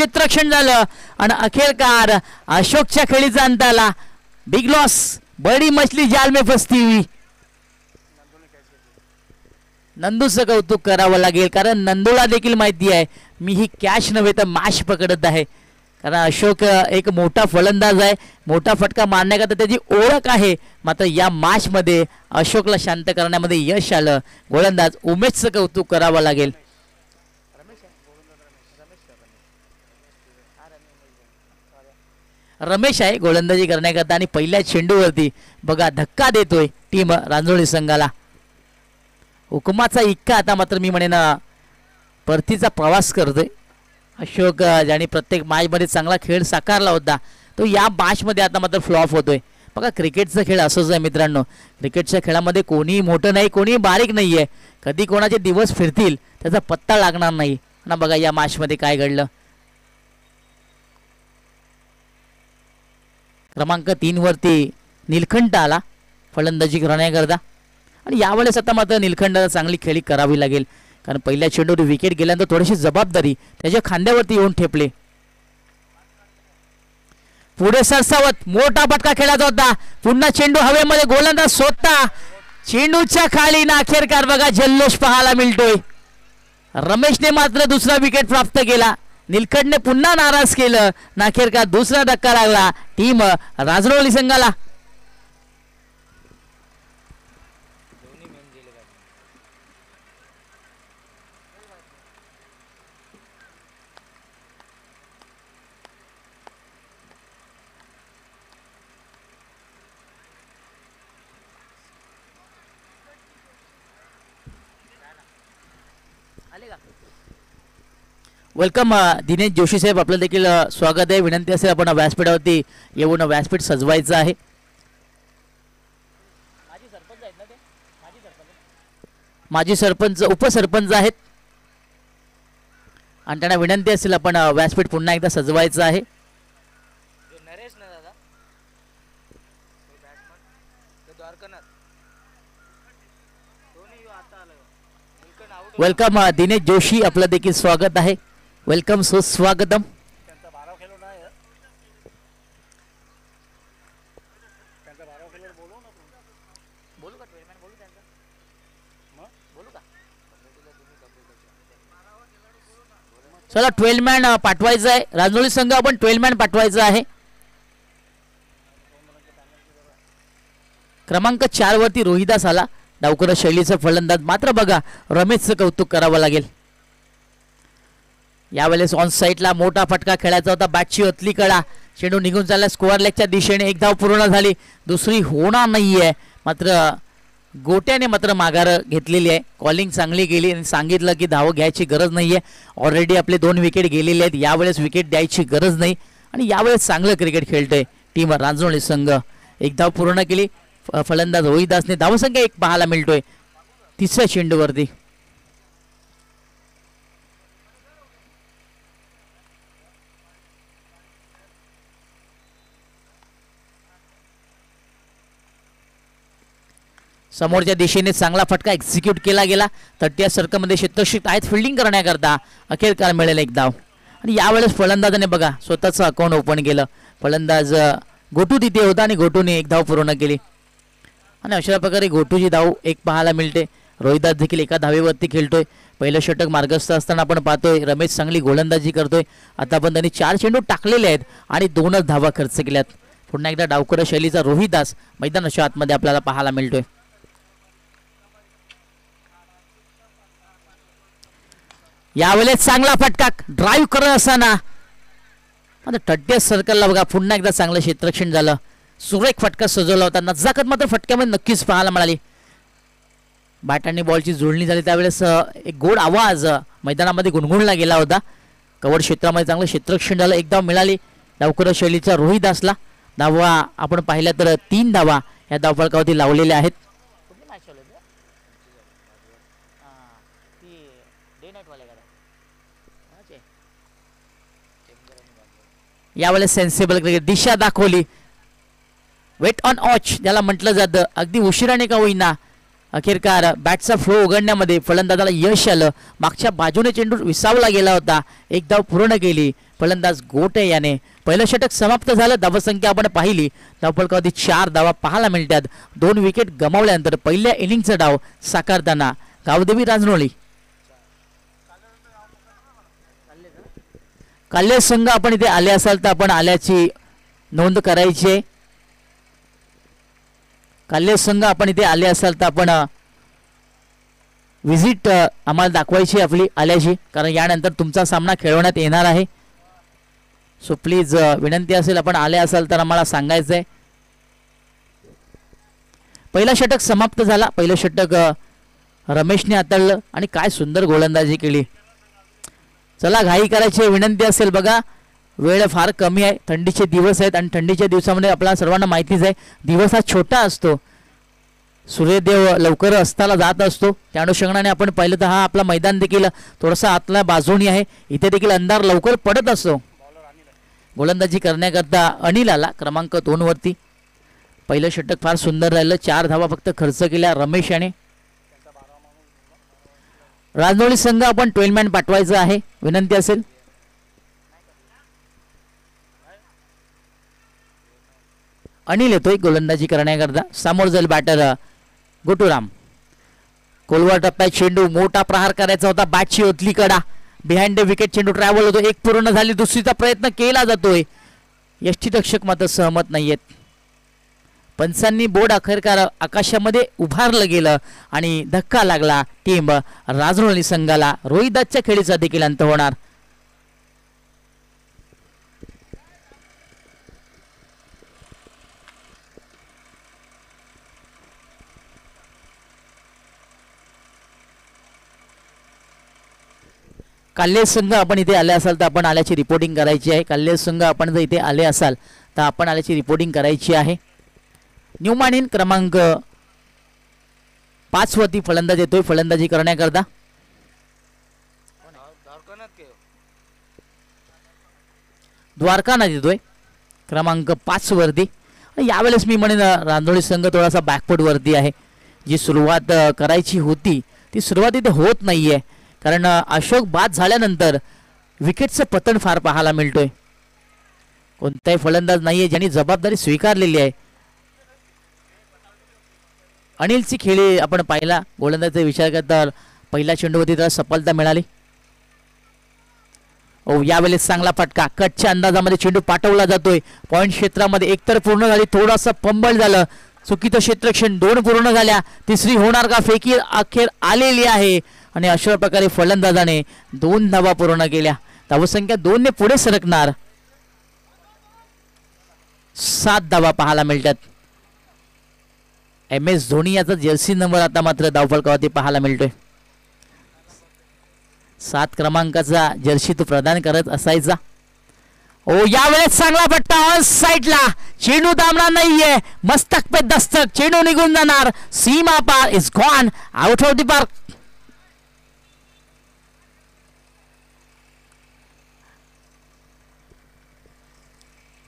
क्षेत्ररक्षण झालं आणि अखेरकार अशोकच्या खेळीचा अंत आला. बिग लॉस, बडी मछली जाल में फसती हुई. नंदूचं कौतुक करावं लागेल कारण नंदूला देखील माहिती आहे मी ही कॅच नव्हे तर मॅश पकडत आहे. कारण अशोक एक मोठा फलंदाज आहे, मोठा फटका मारण्याकरता त्याची ओळख आहे. मात्र या मॅचमध्ये अशोकला शांत करण्यामध्ये यश आलं. गोलंदाज उमेशचं कौतुक करावं लागेल. रमेश आहे गोलंदाजी करण्याकरता आणि पहिल्या चेंडूवरती बघा धक्का देतोय टीम रांजोळी संघाला. हुकुमाचा इक्का आता मात्र मी म्हणेन परतीचा प्रवास करतोय. अशोक ज्याने प्रत्येक मॅचमध्ये चांगला खेळ साकारला होता तो या मॅचमध्ये आता मात्र फ्लॉप होतोय. बघा क्रिकेटचा खेळ असंच आहे मित्रांनो. क्रिकेटच्या खेळामध्ये कोणीही मोठं नाही, कोणीही बारीक नाही आहे. कधी कोणाचे दिवस फिरतील त्याचा पत्ता लागणार नाही ना. बघा या मॅचमध्ये काय घडलं. क्रमांक 3 वरती निलखंड आला फलंदाजी करण्याकरता आणि यावेळेस आता मात्र निलखंडाला चांगली खेळी करावी लागेल कारण पहिल्या चेंडूवर विकेट गेल्यानंतर थोडीशी जबाबदारी त्याच्या खांद्यावरती येऊन ठेपले. पुढे सरसावत मोठा फटका खेळायचा होता. पुन्हा चेंडू हवेमध्ये, गोलंदाज स्वतः चेंडूच्या खाली ना अखेरकार बघा जल्लोष पाहायला मिळतोय. रमेशने मात्र दुसरा विकेट प्राप्त केला. निलखंडने पुन्हा नाराज केलं ना अखेरकार दुसरा धक्का लागला टीम राजरोली संघाला. वेलकम दिनेश जोशी साहेब, आपलं देखील स्वागत आहे. विनंती असेल आपण व्यासपीठावरती येऊन व्यासपीठ सजवायचं आहे. माजी सरपंच उपसरपंच आहेत आणि त्यांना विनंती असेल आपण व्यासपीठ पुन्हा एकदा सजवायचं आहे. वेलकम दिनेश जोशी, आपलं देखील स्वागत आहे. वेलकम, सुस्वागतम. चला 12 मॅन पाठवायचं आहे. रांजोळी संघ आपण 12 मॅन पाठवायचं आहे. क्रमांक 4 वरती रोहिदास आला, डावकर शैलीचा फलंदाज. मात्र बघा रमेशचं कौतुक करावं लागेल. यावेळेस ऑन साईडला मोठा फटका खेळायचा होता. बॅटची अतली कडा, चेंडू निघून चालला स्कोअर लेगच्या दिशेने. एक धाव पूर्ण झाली, दुसरी होणार नाहीये. मात्र गोट्याने मात्र माघार घेतलेली आहे. कॉलिंग चांगली केली आणि सांगितलं की धाव घ्यायची गरज नाहीये. ऑलरेडी आपले 2 विकेट गेलेले आहेत. यावेळेस विकेट द्यायची गरज नाही आणि यावेळेस चांगलं क्रिकेट खेळतोय टीम रांजोळी संघ. एक धाव पूर्ण केली. फलंदाज रोहिदासने धावसंख्या 1 पाहायला मिळतोय तिसऱ्या चेंडूवरती. समोरच्या दिशेने चांगला फटका एक्झिक्यूट केला गेला. तट्या सर्कलमध्ये क्षेत्ररक्षक आहेत फिल्डिंग करण्याकरता. अखेरकार मिळेल 1 धाव आणि यावेळेस फलंदाजाने बघा स्वतःचं अकाउंट ओपन केलं. फलंदाज गोटू तिथे होता आणि गोटूने 1 धाव पूर्ण केली आणि अशा प्रकारे गोटूची धाव 1 पाहायला मिळते. रोहिदास देखील एका धावेवरती खेळतोय. पहिलं षटक मार्गस्थ असताना आपण पाहतोय रमेश चांगली गोलंदाजी करतोय. आता पण त्यांनी 4 चेंडू टाकलेले आहेत आणि 2च धावा खर्च केल्यात. पुन्हा एकदा डावकर शैलीचा रोहिदास मैदानाच्या आतमध्ये आपल्याला पाहायला मिळतोय. यावेळेस चांगला फटका ड्राईव्ह करत असताना आता टट्टे सर्कलला बघा पुन्हा एकदा चांगलं क्षेत्ररक्षण झालं. सुरेख फटका सजवला होता. नजाकत मात्र फटक्यामध्ये नक्कीच पाहायला मिळाली. बॅट आणि बॉलची जुळणी झाली त्यावेळेस एक गोड आवाज मैदानामध्ये गुणगुणला गेला होता. कव्हर क्षेत्रामध्ये चांगलं क्षेत्ररक्षण झालं. 1 धाव मिळाली डावकर शैलीच्या रोहिदासला. धावा आपण पाहिल्या तर 3 धावा या धावफलकावरती लावलेल्या आहेत. यावेळेस सेन्सिबल क्रिकेट दिशा दाखवली. वेट ऑन ऑच ज्याला म्हटलं जातं. अगदी उशिराने का होईना अखेरकार बॅटचा फ्लो उघडण्यामध्ये फलंदाजाला यश आलं. मागच्या बाजूने चेंडू विसावला गेला होता. 1 धाव पूर्ण केली. फलंदाज गोटे याने पहिलं षटक समाप्त झालं. धावसंख्या आपण पाहिली धावफलकावधी 4 धावा पाहायला मिळतात. 2 विकेट गमावल्यानंतर पहिल्या इनिंगचा डाव साकारताना गावदेवी रांजणोळी. काल्ले संघ आपण इथे आले असाल तर आपण आल्याची नोंद करायची आहे. काल्ले संघ आपण इथे आले असाल तर आपण विजिट आम्हाला दाखवायची आपली आल्याची, कारण यानंतर तुमचा सामना खेळवण्यात येणार आहे. सो प्लीज विनंती असेल आपण आले असाल तर आम्हाला सांगायचं आहे. पहिला षटक समाप्त झाला. पहिलं षटक रमेशने हाताळलं आणि काय सुंदर गोलंदाजी केली. चला घाई करायची विनंती असेल. बघा वेळ फार कमी आहे, थंडीचे दिवस आहेत आणि थंडीच्या दिवसामध्ये आपल्याला सर्वांना माहितीच आहे दिवस हा छोटा असतो. सूर्यदेव लवकर अस्ताला जात असतो. त्या अनुषंगाने आपण पाहिलं तर हा आपला मैदान देखील थोडासा आतल्या बाजूनी आहे. इथे देखील अंधार लवकर पडत असतो. गोलंदाजी करण्याकरता अनिल आला क्रमांक 2 वरती. पहिलं षटक फार सुंदर राहिलं. 4 धावा फक्त खर्च केल्या रमेश याने. रांजणोळी संघ आपण 12 मॅन पाठवायचं आहे, विनंती असेल. अनिल येतोय गोलंदाजी करण्याकरता. समोर जाईल बॅटर गोटूराम. कोलवर टप्प्यात चेंडू मोठा प्रहार करायचा होता. बॅटची ओतली कडा बिहाइंड द विकेट चेंडू ट्रॅव्हल होतो. एक पूर्ण झाली, दुसरीचा प्रयत्न केला जातोय. यष्टीरक्षक मात्र सहमत नाहीयेत. पंचांनी बोर्ड अखेरकार आकाशामध्ये उभारलं गेलं आणि धक्का लागला टीम रांजणोळी संघाला. रोहिदासच्या खेळीचा देखील अंत होणार. काल्ले संघ आपण इथे आले असाल तर आपण आल्याची रिपोर्टिंग करायची आहे. काल्ले संघ आपण जर इथे आले असाल तर आपण आल्याची रिपोर्टिंग करायची आहे. न्यूमॅन क्रमांक 5 वरती फलंदाज येतोय फलंदाजी करण्याकरता. द्वारकानाथ येतोय क्रमांक 5 वरती. यावेळेस मी म्हणेन रांजणोळी संघ थोडासा बॅकफूट वरती आहे. जी सुरुवात करायची होती ती सुरुवात इथे होत नाहीये, कारण अशोक बाद झाल्यानंतर विकेटचं पतन फार पाहायला मिळतोय. कोणताही फलंदाज नाहीये ज्यांनी जबाबदारी स्वीकारलेली आहे. अनिलची खेळी आपण पाहिला. गोलंदाजीचा विचार करता पहिल्या चेंडूवरती त्याला सफलता मिळाली. यावेळेस चांगला फटका. कटच्या अंदाजामध्ये चेंडू पाठवला जातोय. पॉइंट क्षेत्रामध्ये एकतर पूर्ण झाली, थोडासा पंबळ झालं. चुकीचं क्षेत्रक्षण 2 पूर्ण झाल्या. तिसरी होणार का? फेकी अखेर आलेली आहे आणि अशा प्रकारे फलंदाजाने 2 धावा पूर्ण केल्या. धावसंख्या 2 ने पुढे सरकणार. 7 धावा पाहायला मिळतात. MS धोनी याचा जर्सी नंबर आता मात्र धावफलकावरती पाहायला मिळतोय. 7 क्रमांकाचा जर्सी तो प्रदान करत असायचा. यावेळेस चांगला फटका ऑन साइडला. चेंडू दामणार नाहीये. मस्तक पे दस्तक. चेंडू निघून जाणार. सीमा पार. Is gone out of the park.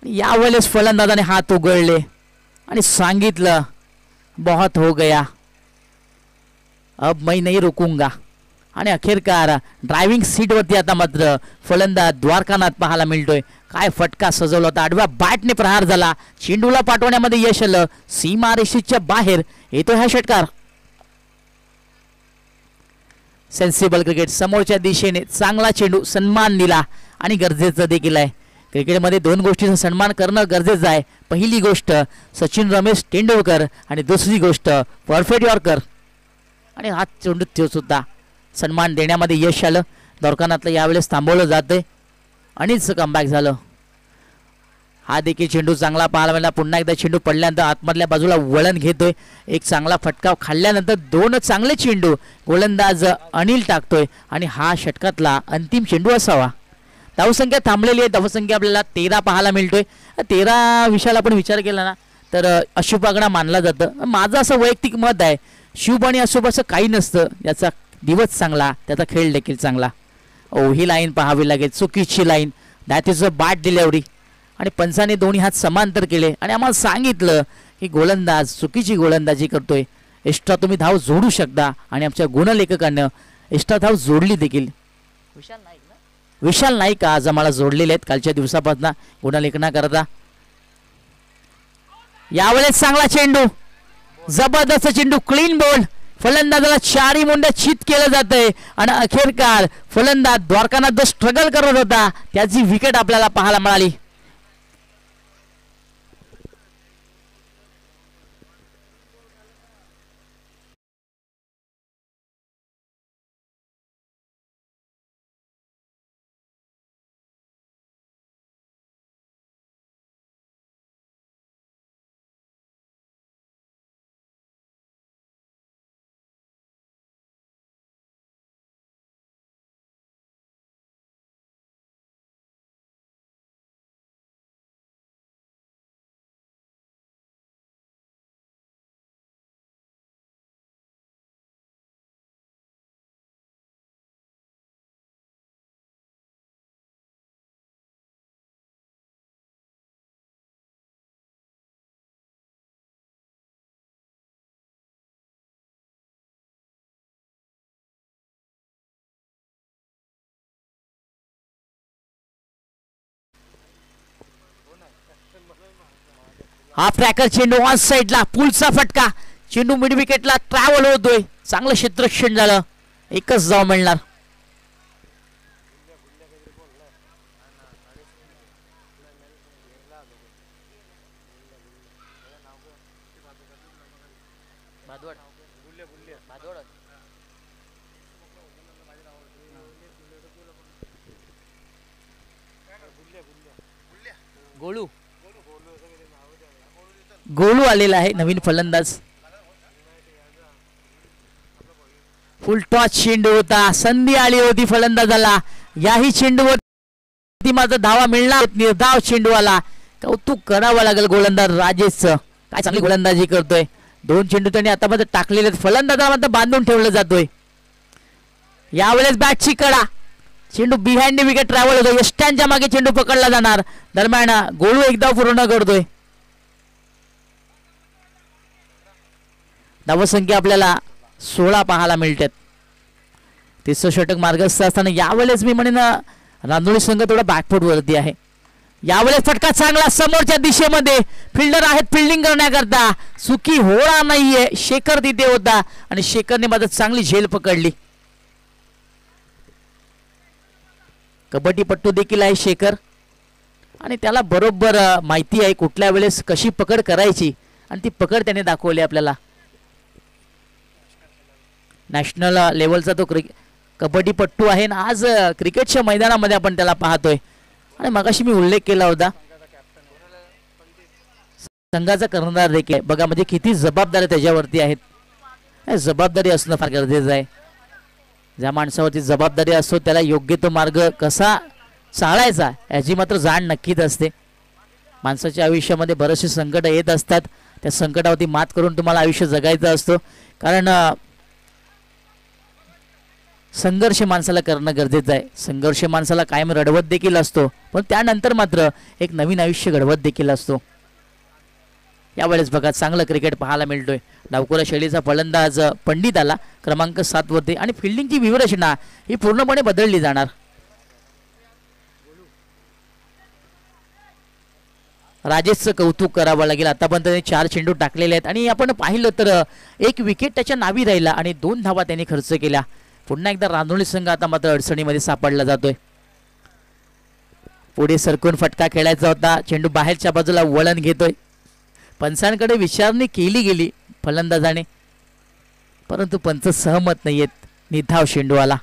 यावेळेस फलंदाजाने हात उघडले आणि सांगितलं बहुत हो गया, अब मैं नहीं रुकूंगा. आणि अखेरकार ड्रायव्हिंग सीटवरती आता मात्र फलंदाज द्वारकानाथ पाहायला मिळतोय. काय फटका सजवला होता. आडव्या बॅटने प्रहार झाला. चेंडूला पाठवण्यामध्ये यश आलं. सीमारेषेच्या बाहेर येतोय हा षटकार. Sensible cricket. समोरच्या दिशेने चांगला चेंडू सन्मान दिला आणि गरजेचं देखील आहे. क्रिकेटमध्ये 2 गोष्टींचा सन्मान करणं गरजेचं आहे. पहिली गोष्ट सचिन रमेश तेंडुलकर आणि दुसरी गोष्ट परफेक्ट यॉर्कर. आणि हा चेंडू तो सुद्धा सन्मान देण्यामध्ये यश आलं. द्वारकानाथला यावेळेस थांबवलं जातंय. अनिलचं कमबॅक झालं. हा देखील चेंडू चांगला पाहायला मिळाला. पुन्हा एकदा चेंडू पडल्यानंतर आतमधल्या बाजूला वळण घेतोय. एक चांगला फटका खाल्ल्यानंतर 2 चांगले चेंडू गोलंदाज अनिल टाकतोय आणि हा षटकातला अंतिम चेंडू असावा. धावसंख्या थांबलेली आहे. धावसंख्या आपल्याला 13 पाहायला मिळतोय. 13 विषयाला आपण विचार केला ना तर अशुभ आकडा मानला जातं. माझं असं वैयक्तिक मत आहे, शुभ आणि अशुभ असं काही नसतं. याचा दिवस चांगला त्याचा खेळ देखील चांगला. ही लाईन पाहावी लागेल. चुकीची line. That is a bad delivery. आणि पंचाने दोन्ही हात समांतर केले आणि आम्हाला सांगितलं की गोलंदाज चुकीची गोलंदाजी करतोय. एक्स्ट्रा तुम्ही धाव जोडू शकता आणि आमच्या गुणलेखकानं एक्स्ट्रा धाव जोडली देखील. विशाल नाईक आज आम्हाला जोडलेले आहेत कालच्या दिवसापासून गुणलेखना करता. यावेळेस चांगला चेंडू, जबरदस्त चेंडू, क्लीन बॉल. फलंदाजाला चारी मुंड्या चित केलं जातंय आणि अखेरकार फलंदाज द्वारकानाथ जो स्ट्रगल करत होता त्याची विकेट आपल्याला पाहायला मिळाली. हा ट्रॅकर चेंडू ऑन साइडला, पुलचा फटका. चेंडू मिड विकेटला ट्रॅव्हल होतोय. चांगलं क्षेत्ररक्षण झालं, एकच धाव मिळणार. गोलू गोलू आलेला आहे नवीन फलंदाज. फुल टॉच चेंडू होता, संधी आली होती फलंदाजाला. याही चेंडूवरती मात्र धावा मिळणार. निर्धाव चेंडू आला. कौतुक करावं लागेल गोलंदाज राजेशचं, काय चांगली गोलंदाजी करतोय. 2 चेंडू त्यांनी आतापर्यंत टाकलेले, फलंदाजाला मात्र बांधून ठेवलं जातोय. यावेळेस बॅटची कडा, चेंडू बिहाइंड विकेट ट्रॅव्हल होतो. यष्ट्यांच्या मागे चेंडू पकडला जाणार. दरम्यान गोलू एकदा पूर्ण करतोय. धावसंख्या आपल्याला 16 पाहायला मिळतात. 30 षटक मार्गस्थ असताना यावेळेस मी म्हणेन रांजोळी संघ थोडा बॅकफूट वरती आहे. यावेळेस फटका चांगला समोरच्या दिशेमध्ये. फिल्डर आहेत फिल्डिंग करण्याकरता. चुकी होणार नाहीये. शेखर तिथे होता आणि शेखरने मात्र चांगली झेल पकडली. कबड्डीपट्टू देखील आहे शेखर आणि त्याला बरोबर माहिती आहे कुठल्या वेळेस कशी पकड करायची आणि ती पकड त्याने दाखवली आपल्याला. नॅशनल लेवलचा तो कबड्डीपट्टू आहे ना. आज क्रिकेटच्या मैदानामध्ये आपण त्याला पाहतोय. आणि मगाशी मी उल्लेख केला होता संघाचा कर्णधार देखील बघा, म्हणजे किती जबाबदारी त्याच्यावरती आहेत. जबाबदारी असणं फार गरजेचं आहे. ज्या माणसावरती जबाबदारी असतो त्याला योग्य तो मार्ग कसा चालायचा याची मात्र जाण नक्कीच असते. माणसाच्या आयुष्यामध्ये बरेचसे संकट येत असतात. त्या संकटावरती मात करून तुम्हाला आयुष्य जगायचं असतं. कारण संघर्ष माणसाला करणं गरजेचं आहे. संघर्ष माणसाला कायम रडवत देखील असतो, पण त्यानंतर मात्र एक नवीन आयुष्य घडवत देखील असतो. यावेळेस बघा चांगलं क्रिकेट पाहायला मिळतोय. डावखोरा शैलीचा फलंदाज पंडित आला क्रमांक 7 वरती आणि फिल्डिंगची व्यूहरचना ही पूर्णपणे बदलली जाणार. राजेशचं कौतुक करावं लागेल. आतापर्यंत त्यांनी 4 चेंडू टाकलेले आहेत आणि आपण पाहिलं तर 1 विकेट त्याच्या नावी राहिला आणि 2 धावा त्यांनी खर्च केल्या. पुन्हा एकदा रांजोळी संघ आता मात्र अडचणीमध्ये सापडला जातोय. पुढे सरकून फटका खेळायचा होता. चेंडू बाहेरच्या बाजूला वळण घेतोय. पंचांकडे विचारणी केली गेली फलंदाजाने, परंतु पंच सहमत नाहीयेत. निधाव चेंडू आला.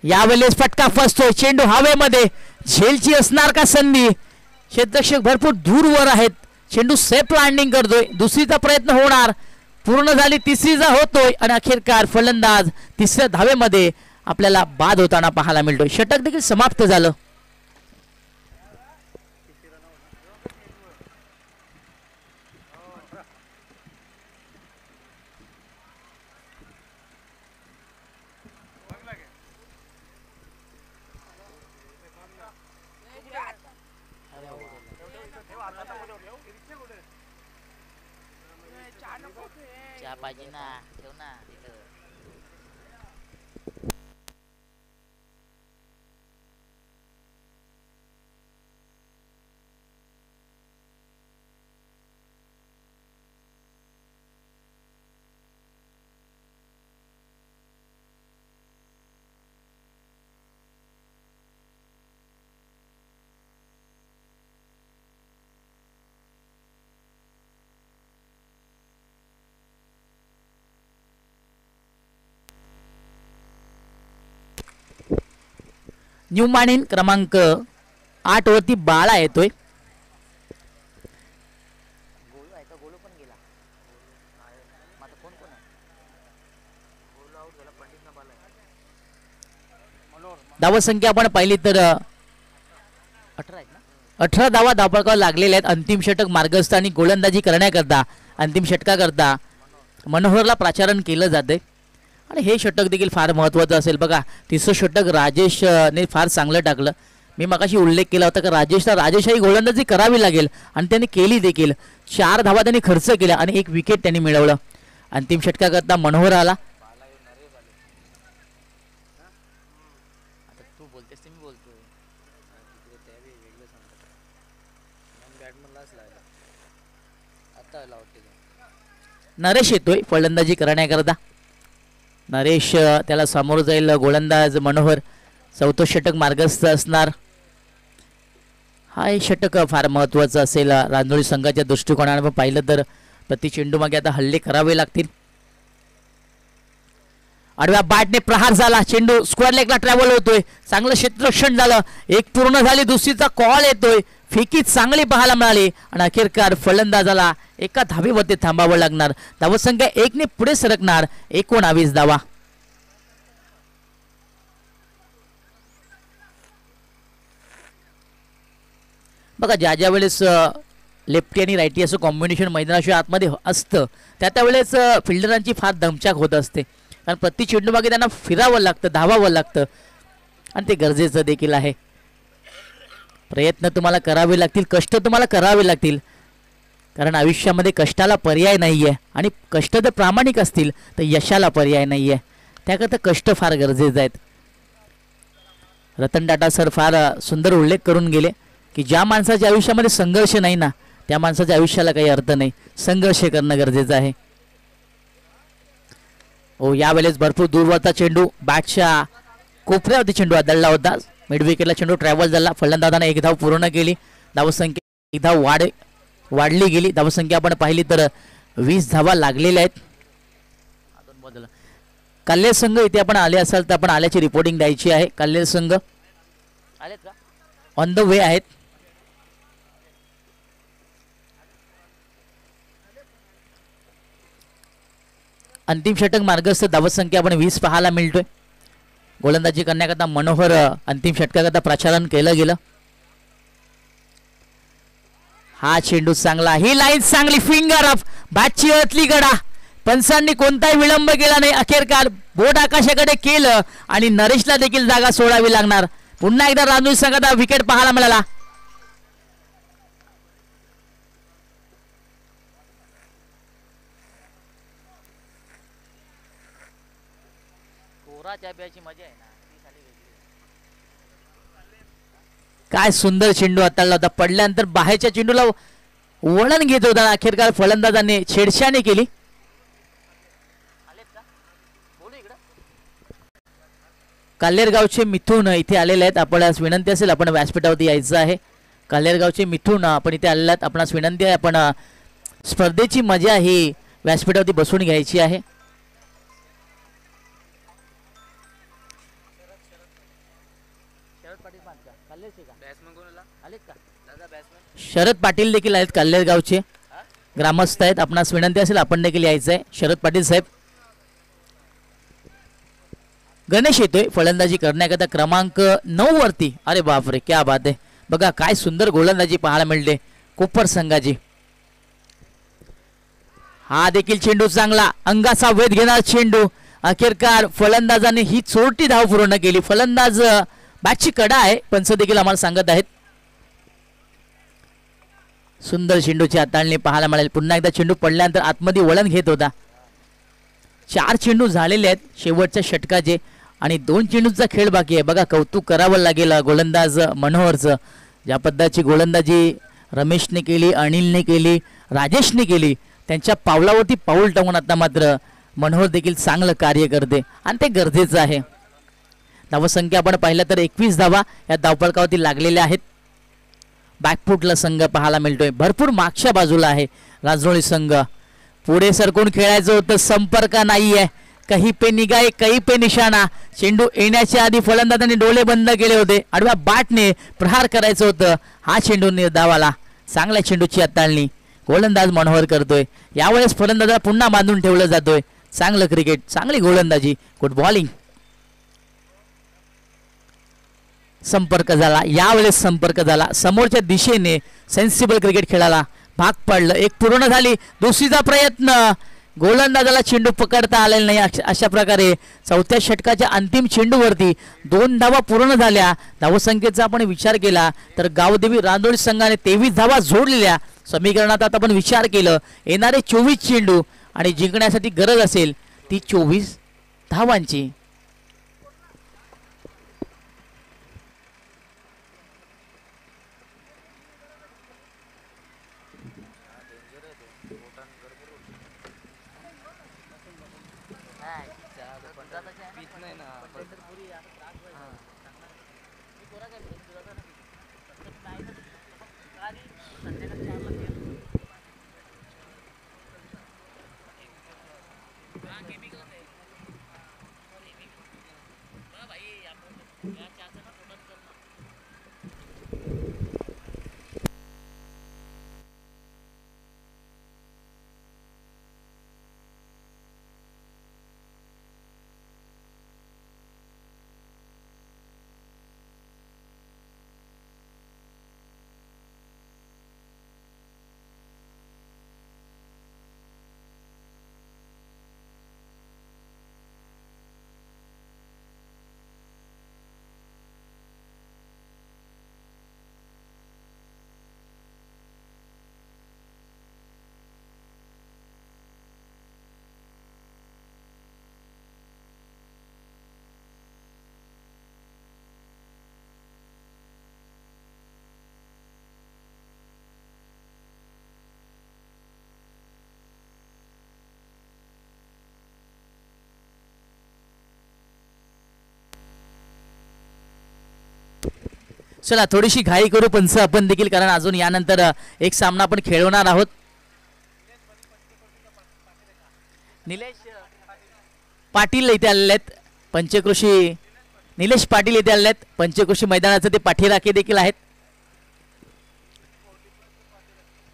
यावेळेस फटका फसतोय. चेंडू हवेमध्ये, झेलची असणार का संधी. क्षेत्ररक्षक भरपूर दूरवर आहेत. चेंडू सेफ लँडिंग करतोय. दुसरीचा प्रयत्न होणार, पूर्ण झाली. तिसरीचा होतोय आणि अखेरकार फलंदाज तिसऱ्या धावेमध्ये आपल्याला बाद होताना पाहायला मिळतोय. षटक देखील समाप्त झालं. न्यूमानिन क्रमांक 8 वरती बाळा येतोय. धावसंख्या आपण पाहिली तर 18 धावा धावपळकावर लागलेल्या आहेत. अंतिम षटक मार्गस्थ आणि गोलंदाजी करण्याकरता अंतिम षटकाकरता मनोहरला प्राचारण केलं जाते आणि हे षटक देखील फार महत्त्वाचं असेल. बघा तिसरं षटक राजेशने फार चांगलं टाकलं. मी मगाशी उल्लेख केला होता की राजेशही गोलंदाजी करावी लागेल आणि त्यांनी केली देखील. 4 धावा त्यांनी खर्च केल्या आणि 1 विकेट त्यांनी मिळवलं. अंतिम षटकाकरता मनोहर आला. नरेश येतोय फलंदाजी करण्याकरता. नरेश त्याला समोर जाईल गोलंदाज मनोहर. चौथं षटक मार्गस्थ असणार. हा एक षटक फार महत्त्वाचं असेल रांजोळी संघाच्या दृष्टिकोनाने पाहिलं तर. प्रति चेंडू मागे आता हल्ले करावे लागतील. आडव्या बॅटने प्रहार झाला. चेंडू स्क्वेअर लेगला ट्रॅव्हल होतोय. चांगलं क्षेत्ररक्षण झालं. एक पूर्ण झाली. दुसरीचा कॉल येतोय. फेकी चांगली पाहायला मिळाली आणि अखेरकार फलंदाजाला एका धावेवरती थांबावं लागणार. धावसंख्या 1 ने पुढे सरकणार. 19 धावा. बघा ज्या वेळेस लेफ्टी आणि राईटी असं कॉम्बिनेशन मैदानाशिवाय आतमध्ये असतं त्या वेळेस फिल्डरांची फार दमछाक होत असते. कारण प्रति चेंडू मागे त्यांना फिरावं लागतं, धावावं लागतं आणि ते गरजेचं देखील आहे. प्रयत्न तुम्हाला करावे लागतील, कष्ट तुम्हाला करावे लागतील. कारण आयुष्यामध्ये कष्टाला पर्याय नाही आहे आणि कष्ट जर प्रामाणिक असतील तर यशाला पर्याय नाही आहे. त्याकरता कष्ट फार गरजेचे आहेत. रतन टाटा सर फार सुंदर उल्लेख करून गेले की ज्या माणसाच्या आयुष्यामध्ये संघर्ष नाही ना त्या माणसाच्या आयुष्याला काही अर्थ नाही. संघर्ष करणं गरजेचं आहे. हो यावेळेस भरपूर दूरवरचा चेंडू बॅटच्या कोपऱ्यावरती चेंडू आदळला होता. मिड विकेटला चेंडू ट्रॅव्हल झाला. फलंदाजाने 1 धाव पूर्ण केली. धावसंख्या 1 धाव वाढली गेली. धावसंख्या आपण पाहिली तर 20 धावा लागलेल्या आहेत. कल्लेर संघ इथे आपण आले असाल तर आपण आल्याची रिपोर्टिंग द्यायची आहे. कल्लेर संघ आलेत का? ऑन द वे आहेत. अंतिम षटक मार्गस्थ. धावसंख्या आपण 20 पाहायला मिळतोय. गोलंदाजी करण्याकरता मनोहर अंतिम षटकाकरता प्रचारण केलं गेलं. हा चेंडू चांगला. ही लाईन चांगली. फिंगर ऑफ बॅटची अतली गडा. पंचांनी कोणताही विलंब केला नाही. अखेरकार बोट आकाशाकडे केलं आणि नरेशला देखील जागा सोडावी लागणार. पुन्हा एकदा रांजोळी संघाचा विकेट पाहायला मिळाला. काय सुंदर चेंडू हाताळला होता. पडल्यानंतर बाहेरच्या चेंडूला वळण घेत होता. अखेरकार फलंदाजाने छेडछाणी केली. काल्हेरगावचे मिथून इथे आलेले आहेत. आपणास विनंती असेल आपण व्यासपीठावरती यायचं आहे. काल्हेरगावचे मिथून आपण इथे आलेले आहेत. आपणास विनंती आहे आपण स्पर्धेची मजा ही व्यासपीठावरती बसून घ्यायची आहे. शरद पाटील देखील आहेत. काल्हेरगावचे ग्रामस्थ आहेत. आपणास विनंती असेल आपण देखील यायचं आहे. शरद पाटील साहेब. गणेश येतोय फलंदाजी करण्याकरता क्रमांक 9 वरती. अरे बापरे क्या बात आहे. बघा काय सुंदर गोलंदाजी पाहायला मिळते कोपर संघाची. हा देखील चेंडू चांगला. अंगाचा वेध घेणारा चेंडू. अखेरकार फलंदाजाने ही चोरटी धाव पूर्ण केली. फलंदाज बॅटची कडा आहे पंच देखील आम्हाला सांगत आहेत. सुंदर चेंडूची हाताळणी पाहायला मिळेल. पुन्हा एकदा चेंडू पडल्यानंतर आतमध्ये वळण घेत होता. 4 चेंडू झालेले आहेत शेवटच्या षटकाचे आणि 2 चेंडूचा खेळ बाकी आहे. बघा कौतुक करावं लागेल गोलंदाज मनोहरचं. ज्या पद्धतीची गोलंदाजी रमेशने केली, अनिलने केली, राजेशने केली, त्यांच्या पावलावरती पाऊल टाकून आता मात्र मनोहर देखील चांगलं कार्य करते आणि ते गरजेचं आहे. धावसंख्या आपण पाहिलं तर 21 धावा या धावपळकावरती लागलेल्या आहेत. बॅकफुटला संघ पाहायला मिळतोय. भरपूर मागच्या बाजूला आहे रांजोळी संघ. पुढे सरकून खेळायचं होतं. संपर्क नाहीये. कहीं पे निगाहे कहीं पे निशाणा. चेंडू येण्याच्या आधी फलंदाजांनी डोळे बंद केले होते. आडव्या बाटने प्रहार करायचं होतं. हा चेंडू निर्धावाला. चांगल्या चेंडूची हाताळणी गोलंदाज मनोहर करतोय. यावेळेस फलंदाजाला पुन्हा बांधून ठेवलं जातोय. चांगलं क्रिकेट, चांगली गोलंदाजी, गुड बॉलिंग. संपर्क झाला, यावेळेस संपर्क झाला. समोरच्या दिशेने सेन्सिबल क्रिकेट खेळायला भाग पडलं. एक पूर्ण झाली. दुसरीचा प्रयत्न, गोलंदाजाला चेंडू पकडता आलेला नाही. अशा प्रकारे चौथ्या षटकाच्या अंतिम चेंडूवरती 2 धावा पूर्ण झाल्या. धावसंख्येचा आपण विचार केला तर गावदेवी रांदोळी संघाने 23 धावा जोडलेल्या. समीकरणात आता आपण विचार केलं येणारे 24 चेंडू आणि जिंकण्यासाठी गरज असेल ती 24 धावांची. चला थोडीशी घाई करू पंच आपण देखील, कारण अजून यानंतर एक सामना आपण खेळवणार आहोत. निलेश पाटील इथे आलेले आहेत. पंचकृषी निलेश पाटील इथे आलेले आहेत. पंचकृषी मैदानाचे ते पाठीराखे देखील आहेत.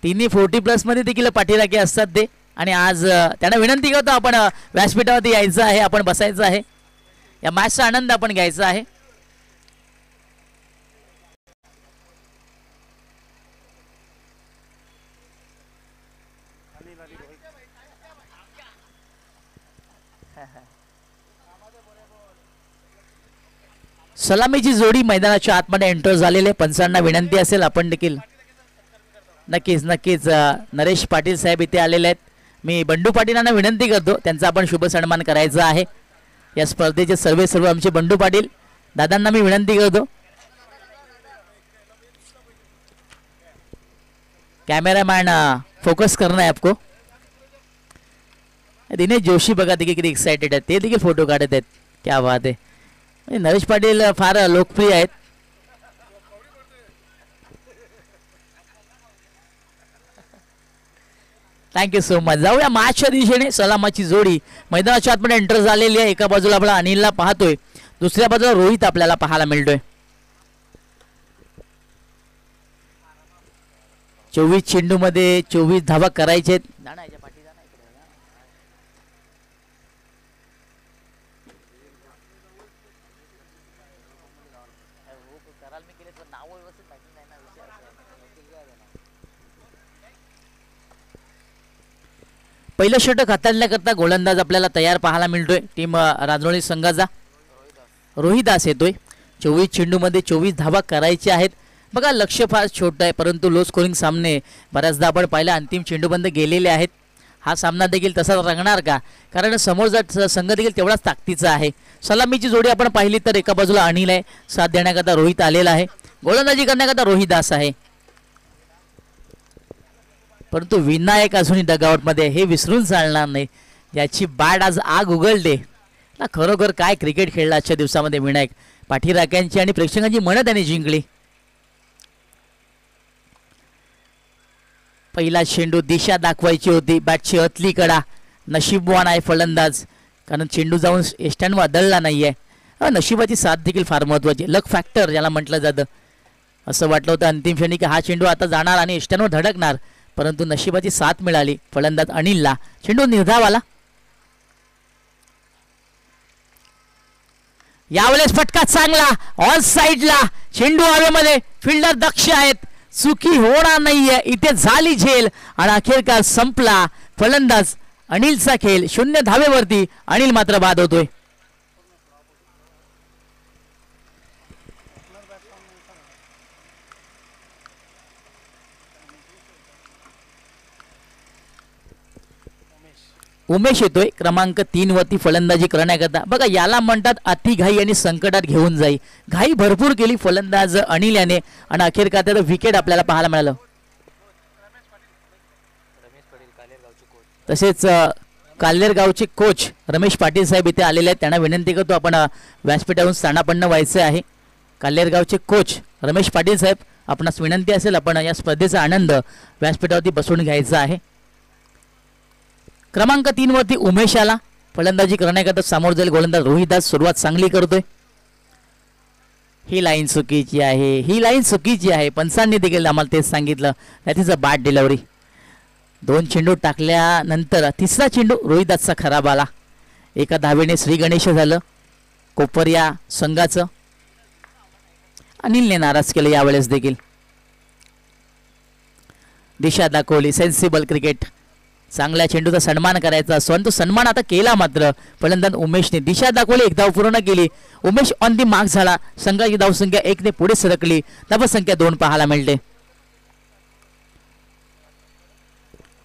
तिन्ही 40+ मध्ये देखील पाठीराखे असतात ते. आणि आज त्यांना विनंती करतो आपण व्यासपीठावरती यायचं आहे, आपण बसायचं आहे, या मॅचचा आनंद आपण घ्यायचा आहे. सलामीची जोडी मैदानाच्या आतमध्ये एंटर झालेले. पंचांना विनंती असेल आपण देखील नक्कीच नक्कीच नरेश पाटील साहेब इथे आलेले आहेत. मी बंडू पाटीलांना विनंती करतो त्यांचा आपण शुभ सन्मान करायचा आहे. या स्पर्धेचे सर्व आमचे बंडू पाटील दादांना मी विनंती करतो. कॅमेरामॅन फोकस करना है आपको. दिनेश जोशी बघा देखील किती एक्साइटेड आहेत, ते देखील फोटो काढत आहेत. क्या बात आहे. नरेश पाटील फार लोकप्रिय आहेत. Thank you so much. जाऊया मॅचच्या दिशेने. सलामाची जोडी मैदानाच्या आतमध्ये एंटर झालेली आहे. एका बाजूला आपला अनिलला पाहतोय, दुसऱ्या बाजूला रोहित आपल्याला पाहायला मिळतोय. 24 चेंडू मध्ये 24 धावा करायचे. पहिलं षटक हाताळण्याकरता गोलंदाज आपल्याला तयार पाहायला मिळतोय. टीम रांजोळी संघाचा रोहिदास येतोय. 24 चेंडूमध्ये 24 धावा करायचे आहेत. बघा लक्ष्य फार छोटं आहे, परंतु लो स्कोरिंग सामने बऱ्याचदा आपण पाहिला अंतिम चेंडूबंद गेलेले आहेत. हा सामना देखील तसाच रंगणार का, कारण समोरचा संघ देखील तेवढाच ताकदीचा आहे. सलामीची जोडी आपण पाहिली तर एका बाजूला अनिल आहे, साथ देण्याकरता रोहित आलेला आहे, गोलंदाजी करण्याकरता रोहिदास आहे. परंतु विनायक अजूनही डगआउटमध्ये, हे विसरून चालणार नाही. याची बॅट आज आग उघडले ना. खरोखर काय क्रिकेट खेळला आजच्या दिवसामध्ये विनायक. पाठीराख्यांची आणि प्रेक्षकांची मनं त्याने जिंकली. पहिला चेंडू दिशा दाखवायची होती, बॅटची अतली कडा. नशीबवान आहे फलंदाज. कारण चेंडू जाऊन एस्टँड वादळला नाहीये. नशिबाची साथ देखील फार महत्वाची, लक फॅक्टर ज्याला म्हटलं जातं. असं वाटलं होतं अंतिम क्षणी की हा चेंडू आता जाणार आणि एस्टँडवर धडकणार, परंतु नशिबाची साथ मिळाली फलंदाज अनिलला. चेंडू निर्धाव आला. यावेळेस फटका चांगला ऑन साइडला, चेंडू हवेमध्ये, फिल्डर दक्ष आहेत, चुकी होणार नाहीये. इथे झाली झेल आणि अखेरकार संपला फलंदाज अनिलचा खेळ. 0 धावेवरती अनिल मात्र बाद होतोय. उमेश येतोय क्रमांक 3 वरती फलंदाजी करण्याकरता. बघा याला म्हणतात अति घाई आणि संकटात घेऊन जाई. घाई भरपूर केली फलंदाज अनिल याने आणि अखेरकार त्याचं विकेट आपल्याला पाहायला मिळालं. तसेच काल्हेर गावचे कोच रमेश पाटील साहेब इथे आलेले आहेत. त्यांना विनंती करतो आपण व्यासपीठावरून स्थानापन्न व्हायचे आहे. काल्हेर गावचे कोच रमेश पाटील साहेब, आपणास विनंती असेल आपण या स्पर्धेचा आनंद व्यासपीठावरती बसून घ्यायचा आहे. क्रमांक 3 वरती उमेश आला फलंदाजी करण्याकरता. समोर जाईल गोलंदाज रोहित दास. सुरुवात चांगली करतोय. ही लाईन चुकीची आहे, ही लाईन चुकीची आहे. पंचांनी देखील आम्हाला तेच सांगितलं. That is a bad delivery. 2 चेंडू टाकल्यानंतर तिसरा चेंडू रोहित दासचा खराब आला. एका धावेने श्री गणेश झालं कोपर या संघाचं. अनिलने नाराज केलं यावेळेस देखील. दिशा दाखवली. Sensible cricket. चांगल्या चेंडूचा सन्मान करायचा असतो आणि तो सन्मान आता केला. मात्र फलंदाज उमेशने दिशा दाखवली. 1 धाव पूर्ण केली. उमेश ऑन दी मार्क झाला. संघाची धावसंख्या 1 ने पुढे सरकली. धावसंख्या 2 पाहायला मिळते.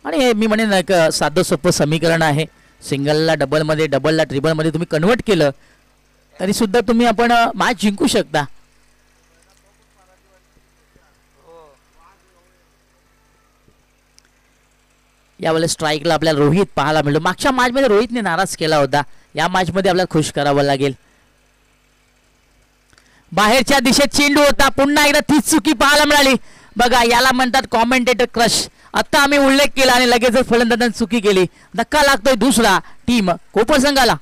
आणि हे मी म्हणेन एक साधं सोपं समीकरण आहे. सिंगलला डबलमध्ये, डबलला ट्रिबलमध्ये तुम्ही कन्वर्ट केलं तरी सुद्धा तुम्ही आपण मॅच जिंकू शकता. यावेळेस स्ट्राईकला आपल्याला रोहित पाहायला मिळतो. मागच्या मॅचमध्ये रोहितने नाराज केला होता. या मॅचमध्ये आपल्याला खुश करावं लागेल. बाहेरच्या दिशेत चेंडू होता. पुन्हा एकदा तीच चुकी पाहायला मिळाली. बघा याला म्हणतात कॉमेंटेटर क्रश. आता आम्ही उल्लेख केला आणि लगेचच फलंदाजाने चुकी केली. धक्का लागतोय दुसरा टीम कोपर संघाला.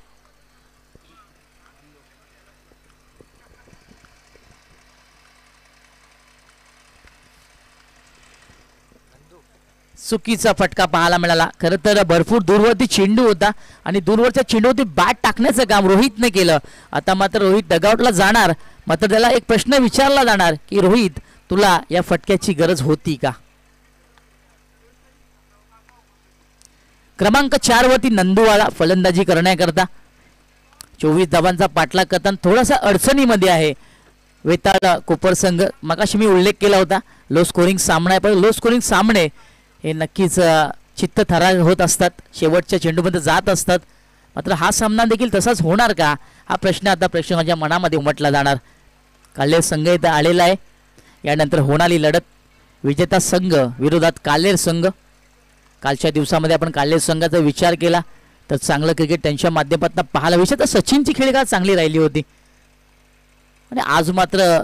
चुकीचा फटका पाहायला मिळाला. खरं तर भरपूर दूरवरती चेंडू होता आणि दूरवरच्या चेंडूवरती बॅट टाकण्याचं काम रोहितने केलं. आता मात्र रोहित डगआउटला जाणार. मात्र त्याला एक प्रश्न विचारला जाणार की रोहित तुला या फटक्याची गरज होती का. क्रमांक 4 वरती नंदू आला फलंदाजी करण्याकरता. 24 धावांचा पाठलाग करताना थोडासा अडचणीमध्ये आहे वेताळ कोपर संघ. मगाशी मी उल्लेख केला होता लो स्कोरिंग सामना आहे, पण लो स्कोरिंग सामने हे नक्कीच चित्त थरार होत असतात, शेवटच्या चेंडूमध्ये जात असतात. मात्र हा सामना देखील तसाच होणार का हा प्रश्न आता प्रेक्षकांच्या मनामध्ये उमटला जाणार. काल्हेर संघ इथं आलेला आहे. यानंतर होणारी लढत विजेता संघ विरोधात काल्हेर संघ. कालच्या दिवसामध्ये आपण काल्हेर संघाचा विचार केला तर चांगलं क्रिकेट त्यांच्या माध्यमातून पाहायला विषय तर सचिनची खेळी चांगली राहिली होती. आणि आज मात्र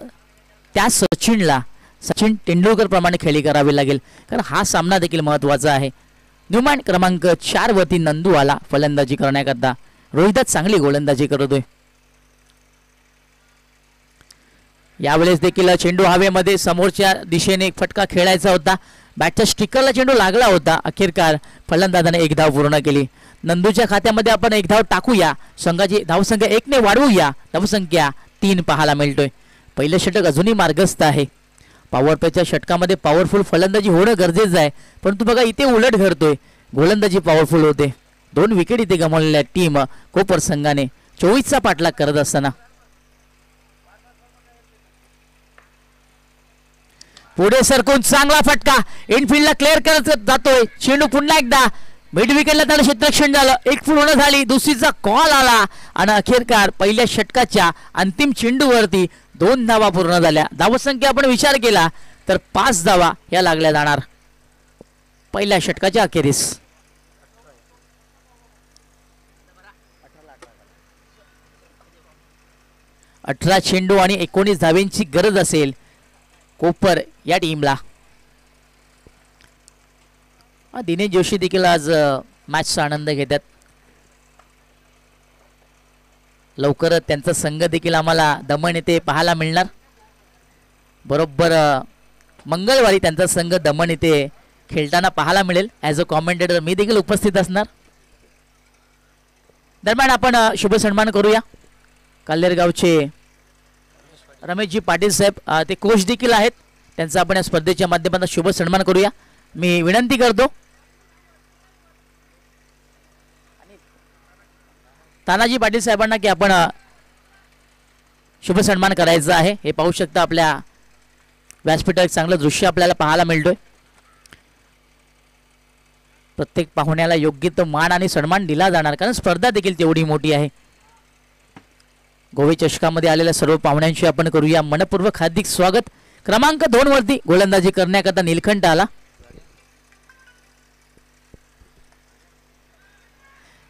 त्या सचिन तेंडुलकर प्रमाणे खेळी करावी लागेल, कारण हा सामना देखील महत्त्वाचा आहे. न्यूमॅन क्रमांक 4 वरती नंदू आला फलंदाजी करण्याकरता. रोहितच चांगली गोलंदाजी करतोय. यावेळेस देखील चेंडू हवेमध्ये समोरच्या दिशेने एक फटका खेळायचा होता. बॅटच्या स्टिकरला चेंडू लागला होता. अखेरकार फलंदाजाने 1 धाव पूर्ण केली. नंदूच्या खात्यामध्ये आपण 1 धाव टाकूया. संघाची धावसंख्या 1 ने वाढवूया. धावसंख्या 3 पाहायला मिळतोय. पहिलं षटक अजूनही मार्गस्थ आहे. पॉवर प्लेच्या षटकामध्ये पॉवरफुल फलंदाजी होणं गरजेचं आहे, परंतु बघा इथे उलट घडतोय. गोलंदाजी पॉवरफुल होते. 2 विकेट इथे गमावलेल्या टीम कोपर संघाने 24चा पाठलाग करत असताना. पुढे सरकून चांगला फटका इनफिल्डला क्लिअर करत जातोय. चेंडू पुन्हा एकदा मिड विकेटला त्याला क्षेत्ररक्षण झालं. 1 पूर्ण झाली. दुसरीचा कॉल आला आणि अखेरकार पहिल्या षटकाच्या अंतिम चेंडूवरती 2 धावा पूर्ण झाल्या. धावसंख्या आपण विचार केला तर 5 धावा या लागल्या जाणार पहिल्या षटकाच्या अखेरीस. अठरा चेंडू आणि 19 धावेंची गरज असेल कोपर या टीमला. दिनेश जोशी देखील आज मॅचचा आनंद घेतात. लवकरच त्यांचा संघ देखील आम्हाला दमण येथे पाहायला मिळणार. बरोबर मंगळवारी त्यांचा संघ दमण येथे खेळताना पाहायला मिळेल. ॲज अ कॉमेंटेटर मी देखील उपस्थित असणार. दरम्यान आपण शुभ सन्मान करूया काल्हेर गावचे रमेशजी पाटील साहेब, ते कोच देखील आहेत. त्यांचा आपण या स्पर्धेच्या माध्यमातून शुभ सन्मान करूया. मी विनंती करतो तानाजी पाटील साहेबांना की आपण शुभ सन्मान करायचा आहे. हे पाहू शकता आपल्या व्यासपीठावर एक चांगलं दृश्य आपल्याला पाहायला मिळतोय. प्रत्येक पाहुण्याला योग्य तो मान आणि सन्मान दिला जाणार, कारण स्पर्धा देखील तेवढी मोठी आहे. गोवे चषकामध्ये आलेल्या सर्व पाहुण्यांशी आपण करूया मनपूर्वक हार्दिक स्वागत. क्रमांक 2 वरती गोलंदाजी करण्याकरता नीलकंठ आला.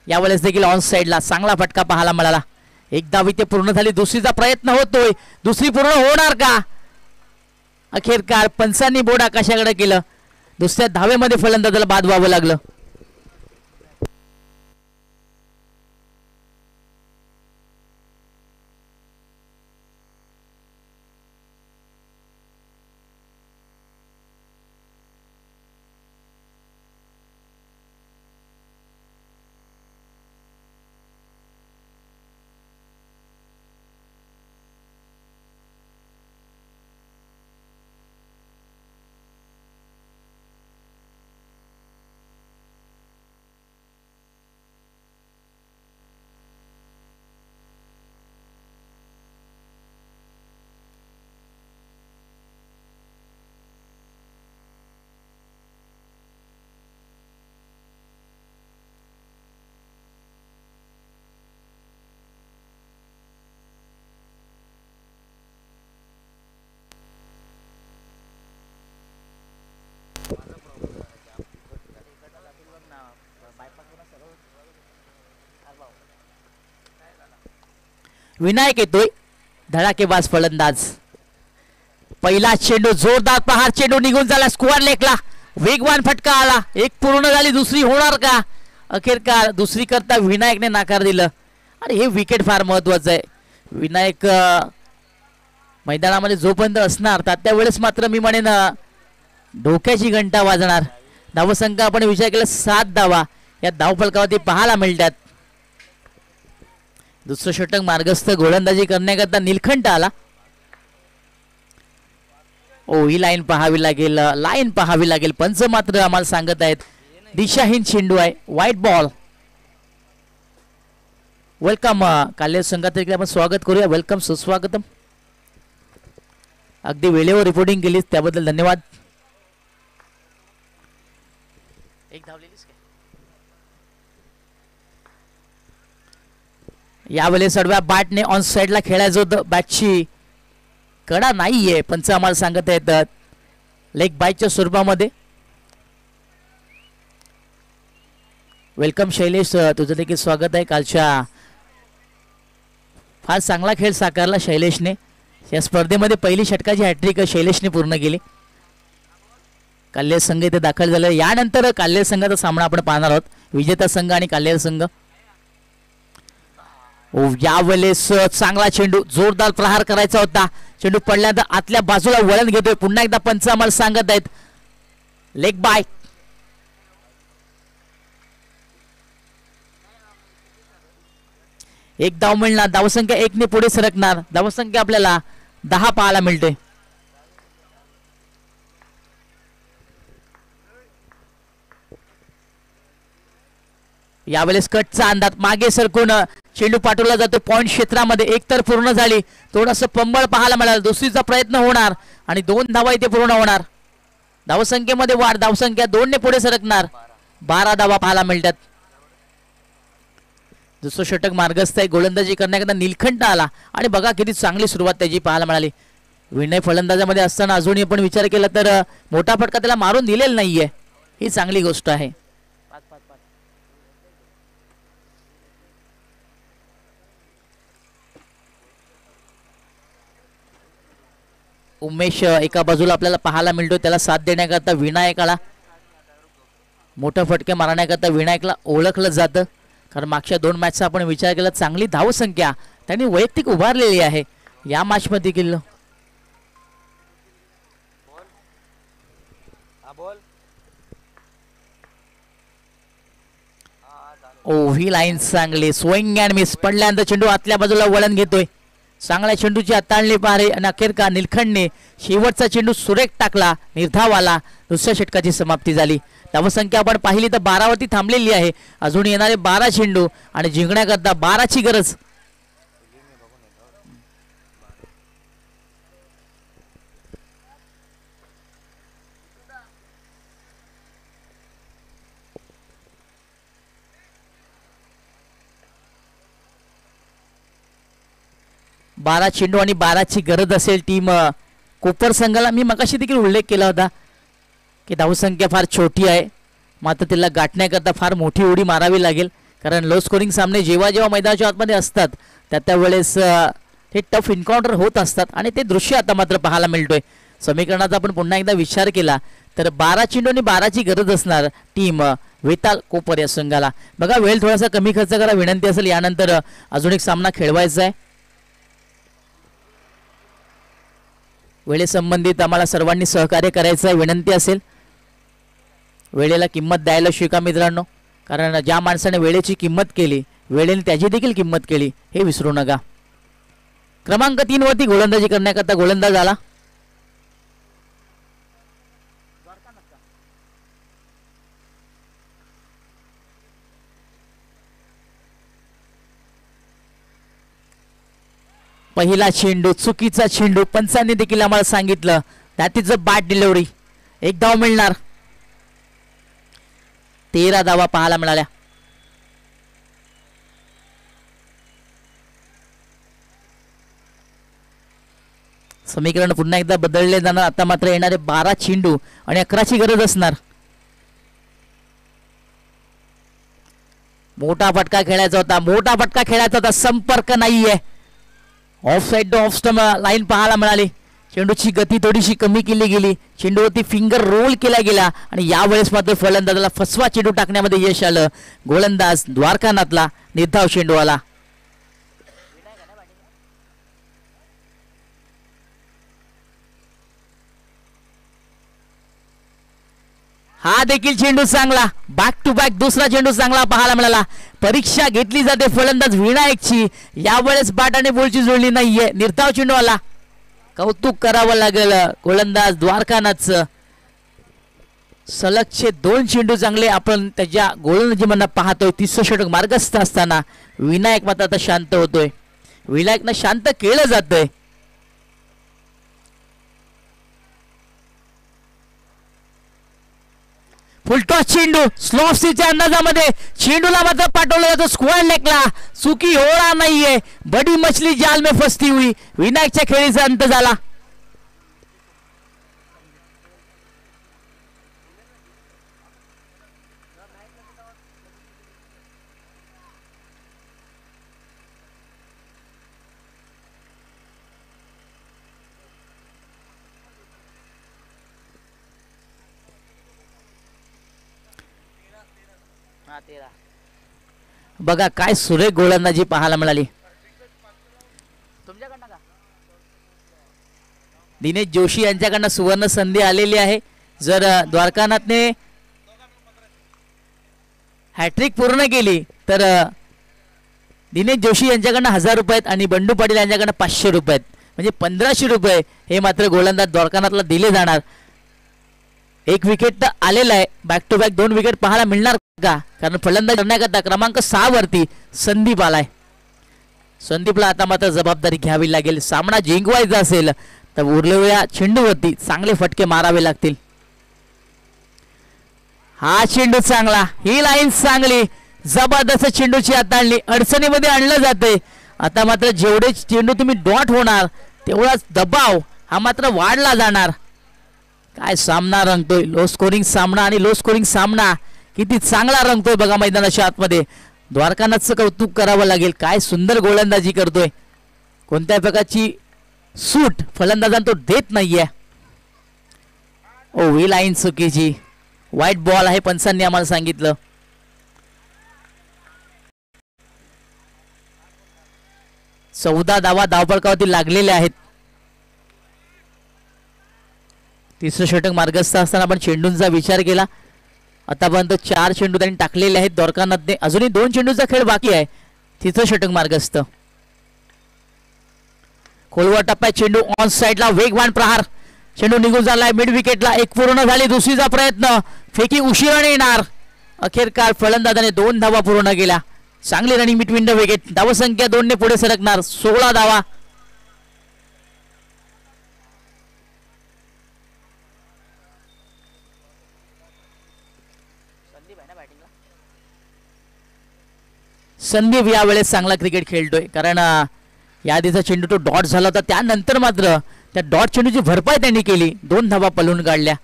यावेळेस देखील ऑन साइडला चांगला फटका पाहायला मिळाला. एक धाव इथे पूर्ण झाली. दुसरीचा प्रयत्न होतोय. दुसरी पूर्ण होणार का? अखेरकार पंचांनी बोर्ड आकाशाकडे केलं. दुसऱ्या धावेमध्ये फलंदाजाला बाद व्हावं लागलं. विनायक येतोय, धडाकेबाज फलंदाज. पहिला चेंडू जोरदार प्रहार, चेंडू निघून झाला स्क्वेअर लेगला. वेगवान फटका आला. एक पूर्ण झाली, दुसरी होणार का? अखेरकार दुसरी करता विनायकने नाकार दिलं. आणि हे विकेट फार महत्वाचं आहे. विनायक मैदानामध्ये जोपर्यंत असणार त्यावेळेस मात्र मी म्हणेन डोक्याची घंटा वाजणार. धावसंख्या आपण विचार केला 7 धावा या धावफलकावरती पाहायला मिळतात. दुसरं षटक मार्गस्थ गोलंदाजी करण्याकरता नीलकंठ आला. ही लाईन पाहावी लागेल, लाईन पाहावी लागेल. पंच मात्र आम्हाला सांगत आहेत दिशाहीन चेंडू आहे, व्हाईट बॉल. वेलकम काल्हेर संघात आपण स्वागत करूया. वेलकम, सुस्वागतम. अगदी वेळेवर रिपोर्टिंग केली त्याबद्दल धन्यवाद. एक धावलेलीस काय? यावेळेस सडव्या बॅटने ऑन साइडला खेळायचं होतं. बॅटची कडा नाहीये, पंच आम्हाला सांगत आहेत लेग बायच्या स्वरूपामध्ये. वेलकम शैलेश, तुझं देखील स्वागत आहे. कालच्या फार चांगला खेळ साकारला शैलेशने. या स्पर्धेमध्ये पहिली षटकाची हॅट्रिक शैलेशने पूर्ण केली. काल्हेर संघ इथे दाखल झाला. यानंतर काल्हेर संघाचा सामना आपण पाहणार आहोत, विजेता संघ आणि काल्हेर संघ. यावेळेस चांगला चेंडू, जोरदार प्रहार करायचा होता. चेंडू पडल्यानंतर आतल्या बाजूला वळण घेतोय. पुन्हा एकदा पंच आम्हाला सांगत आहेत लेग बाय. एक धाव मिळणार. धावसंख्या 1 ने पुढे सरकणार. धावसंख्या आपल्याला 10 पाहायला मिळते. यावेळेस कटचा अंदाज, मागे सरकून चेंडू पाठवला जातो पॉइंट क्षेत्रामध्ये. एक तर पूर्ण झाली, थोडंसं पंबळ पाहायला मिळालं. दुसरीचा प्रयत्न होणार आणि 2 धावा इथे पूर्ण होणार. धावसंख्येमध्ये वाढ, धावसंख्या 2 ने पुढे सरकणार. 12 धावा पाहायला मिळतात. दुसरं षटक मार्गस्थ आहे. गोलंदाजी करण्याकरता नीलकंठ आला आणि बघा किती चांगली सुरुवात त्याची पाहायला मिळाली. विनय फलंदाजामध्ये असताना अजूनही आपण विचार केला तर मोठा फटका त्याला मारून दिलेला नाहीये. ही चांगली गोष्ट आहे. उमेश एका बाजूला आपल्याला पाहायला मिळतो. त्याला साथ देण्याकरता विनायकाला, मोठा फटके मारण्याकरता विनायकला ओळखलं जातं. कारण मागच्या 2 मॅचचा आपण विचार केला चांगली धावसंख्या त्यांनी वैयक्तिक उभारलेली आहे या मॅचमध्ये देखील. ही लाईन चांगली स्विंग अँड मिस पडल्यानंतर चेंडू आतल्या बाजूला वळण घेतोय. चांगल्या चेंडूची हाताळणी पारे आणि अखेर का निलखंडने शेवटचा चेंडू सुरेख टाकला, निर्धाव आला. दुसऱ्या षटकाची समाप्ती झाली. धावसंख्या आपण पाहिली तर 12 वरती थांबलेली आहे. अजून येणारे 12 चेंडू आणि जिंकण्याकरता 12ची गरज. बारा चेंडू आणि 12ची गरज असेल टीम कोपर संघाला. मी मगाशी देखील उल्लेख केला होता की धावसंख्या फार छोटी आहे, मात्र तिला गाठण्याकरता फार मोठी उडी मारावी लागेल. कारण लो स्कोरिंग सामने जेव्हा जेव्हा मैदानाच्या आतमध्ये असतात त्यावेळेस हे टफ एन्काउंटर होत असतात आणि ते दृश्य आता मात्र पाहायला मिळतोय. समीकरणाचा आपण पुन्हा एकदा विचार केला तर 12 चेंडू आणि 12ची गरज असणार टीम वेताल कोपर या संघाला. बघा वेळ थोडासा कमी खर्च करा विनंती असेल. यानंतर अजून एक सामना खेळवायचा आहे. वेळेसंबंधित आम्हाला सर्वांनी सहकार्य करायचं आहे विनंती असेल. वेळेला किंमत द्यायला शिका मित्रांनो, कारण ज्या माणसाने वेळेची किंमत केली वेळेने त्याची देखील किंमत केली हे विसरू नका. क्रमांक 3 वरती गोलंदाजी करण्याकरता गोलंदाज आला. पहिला चेंडू चुकीचा चेंडू. पंचांनी देखील आम्हाला सांगितलं that is a bad delivery. एक धाव मिळणार. 13 धावा पाहायला मिळाल्या. समीकरण पुन्हा एकदा बदलले जाणार. आता मात्र येणारे 12 चेंडू आणि 11ची गरज असणार. मोठा फटका खेळायचा होता, मोठा फटका खेळायचा होता. संपर्क नाहीये. Of side two off stump line पाहायला मिळाली. चेंडूची गती थोडीशी कमी केली गेली. चेंडूवरती फिंगर रोल केला गेला आणि यावेळेस मात्र फलंदाजाला फसवा चेंडू टाकण्यामध्ये यश आलं. गोलंदाज द्वारकानाथला निर्धाव चेंडू आला. हा देखील चेंडू चांगला. बॅक टू बॅक दुसरा चेंडू चांगला पाहायला मिळाला. परीक्षा घेतली जाते फलंदाज विनायकची. यावेळेस बॅट आणि बॉलची जोडली नाहीये. निर्धाव चेंडू आला. कौतुक करावं लागेल गोलंदाज द्वारकानाथचं. सलगचे 2 चेंडू चांगले आपण त्याच्या गोलंदाजीमधून पाहतोय. 30 षटक मार्गस्थ असताना विनायक मात्र आता शांत होतोय. विनायकनं शांत केलं जातंय. फुलटॉस चेंडू स्लॉफसीच्या अंदाजामध्ये चेंडूला मात्र पाठवलं जातं स्क्वेअर लेगला. चुकी होणार नाहीये. बडी मछली जाल में फसती हुई. विनायकच्या खेळीचा अंत झाला. बघा काय सुरेख गोलंदाजी पाहायला मिळाली. दिनेश जोशी यांच्याकडनं सुवर्ण संधी आलेली आहे. जर द्वारकानाथने हॅट्रिक पूर्ण केली तर दिनेश जोशी यांच्याकडनं 1000 रुपये आणि बंडू पाटील यांच्याकडनं 500 रुपये म्हणजे 1500 रुपये हे मात्र गोलंदाज द्वारकानाथला दिले जाणार. एक विकेट तर आलेला आहे. बॅक टू बॅक 2 विकेट पाहायला मिळणार का? कारण फलंदाज करण्याकरता क्रमांक 6 वरती संदीप आलाय. संदीपला आता मात्र जबाबदारी घ्यावी लागेल. सामना जिंकवायचा असेल तर उरलेल्या चेंडूवरती चांगले फटके मारावे लागतील. हा चेंडू चांगला. ही लाईन चांगली. जबरदस्त चेंडूची हाताळणी. अडचणीमध्ये आणलं जाते. आता मात्र जेवढे चेंडू तुम्ही डॉट होणार तेवढाच दबाव हा मात्र वाढला जाणार. काय सामना रंगतोय. लो स्कोरिंग सामना आणि लो स्कोरिंग सामना किती चांगला रंगतोय बघा मैदानाच्या आतमध्ये. द्वारकानाथचं कौतुक करावं लागेल. काय सुंदर गोलंदाजी करतोय. कोणत्या प्रकारची सूट फलंदाजांना तो देत नाहीये. ही लाईन चुकीची. वाईट बॉल आहे पंचांनी आम्हाला 14 धावा धावपळकावरती लागलेल्या आहेत. तिसरं षटक मार्गस्थ असताना आपण चेंडूंचा विचार केला. आतापर्यंत 4 चेंडू त्यांनी टाकलेले आहेत द्वारकानाथने. अजूनही 2 चेंडूचा खेळ बाकी आहे. तिसरं षटक मार्गस्थ. खोलवर टप्प्यात चेंडू ऑन साइडला वेगवान प्रहार. चेंडू निघून झालाय मिड विकेटला. एक पूर्ण झाली. दुसरीचा प्रयत्न फेकी उशिराने येणार. अखेरकार फलंदाजाने 2 धावा पूर्ण केल्या. चांगली रनिंग बिटवीन द विकेट. धावसंख्या 2 ने पुढे सरकणार. 16 धावा. संदीप यावेळेस चांगला क्रिकेट खेळतोय. कारण या आधीचा चेंडू तो डॉट झाला होता. त्यानंतर मात्र त्या डॉट चेंडूची भरपाई त्यांनी केली. 2 धावा पळून काढल्या.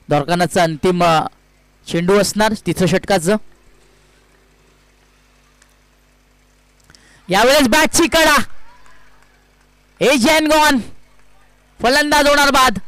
द्वारकानाथचा अंतिम चेंडू असणार तिसऱ्या षटकाचं. यावेळेस बॅटची कडा. Edge and gone. फलंदाज होणार बाद.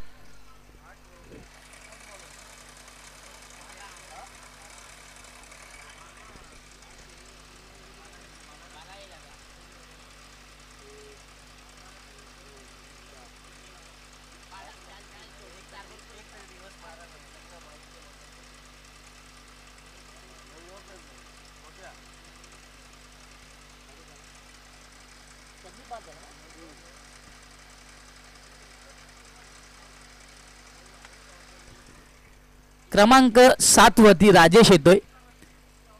क्रमांक 7 वरती राजेश येतोय.